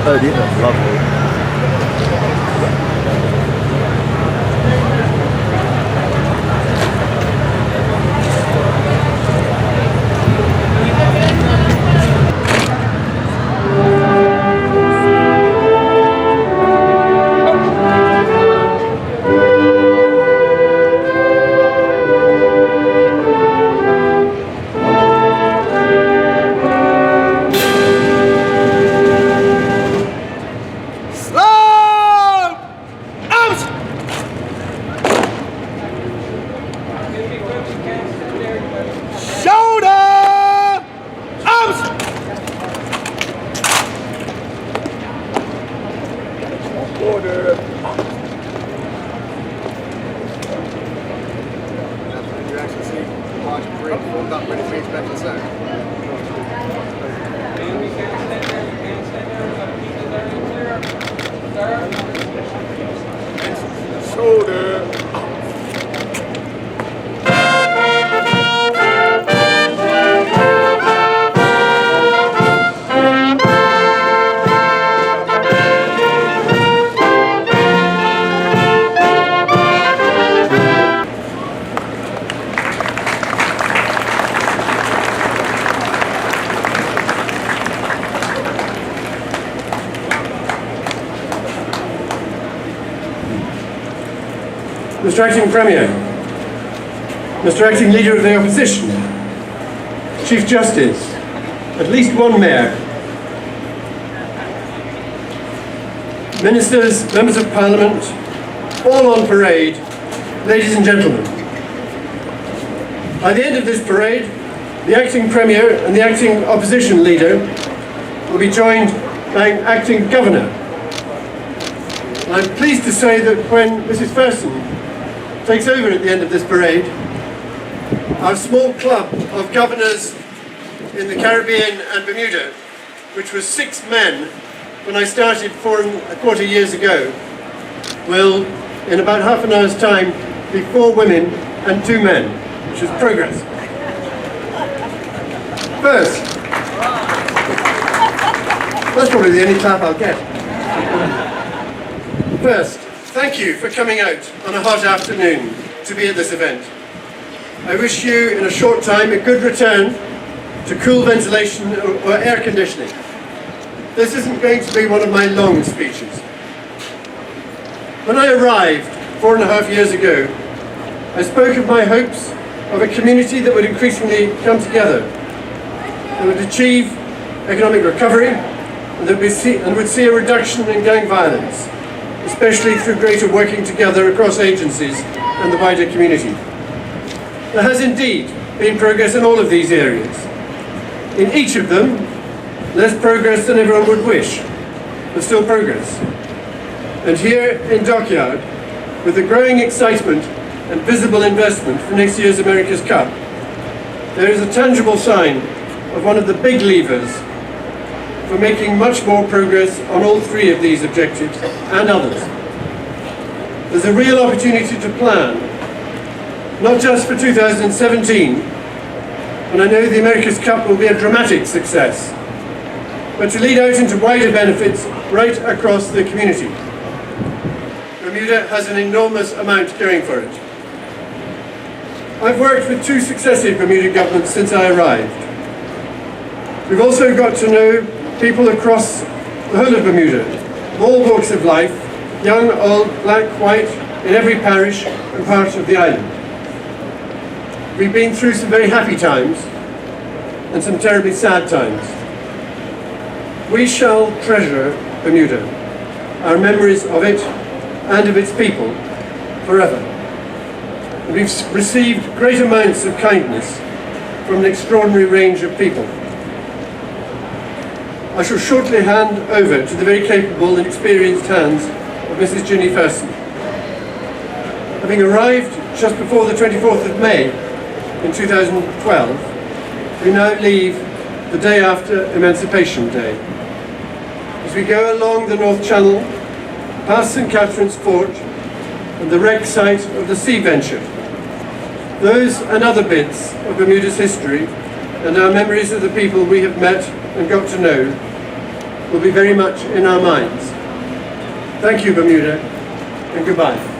Cody, that's lovely. Mr. Acting Premier, Mr. Acting Leader of the Opposition, Chief Justice, at least one Mayor, Ministers, Members of Parliament, all on parade, ladies and gentlemen. By the end of this parade, the Acting Premier and the Acting Opposition Leader will be joined by an Acting Governor. I'm pleased to say that when Mrs. Ferson takes over at the end of this parade, our small club of governors in the Caribbean and Bermuda, which was 6 men when I started 4¼ years ago, will, in about half an hour's time, be 4 women and 2 men, which is progress. First, that's probably the only clap I'll get. First, thank you for coming out on a hot afternoon to be at this event. I wish you, in a short time, a good return to cool ventilation or air conditioning. This isn't going to be one of my long speeches. When I arrived 4½ years ago, I spoke of my hopes of a community that would increasingly come together, that would achieve economic recovery, and that would see a reduction in gang violence, especially through greater working together across agencies and the wider community. There has indeed been progress in all of these areas. In each of them, less progress than everyone would wish, but still progress. And here in Dockyard, with the growing excitement and visible investment for next year's America's Cup, there is a tangible sign of one of the big levers for making much more progress on all 3 of these objectives and others. There's a real opportunity to plan, not just for 2017, when I know the America's Cup will be a dramatic success, but to lead out into wider benefits right across the community. Bermuda has an enormous amount going for it. I've worked with 2 successive Bermuda governments since I arrived. We've also got to know people across the whole of Bermuda, of all walks of life, young, old, black, white, in every parish and part of the island. We've been through some very happy times and some terribly sad times. We shall treasure Bermuda, our memories of it and of its people, forever. And we've received great amounts of kindness from an extraordinary range of people. I shall shortly hand over to the very capable and experienced hands of Mrs. Ginny Ferson. Having arrived just before the 24th of May in 2012, we now leave the day after Emancipation Day. As we go along the North Channel, past St. Catherine's Fort and the wreck site of the Sea Venture, those and other bits of Bermuda's history and our memories of the people we have met and got to know will be very much in our minds. Thank you, Bermuda, and goodbye.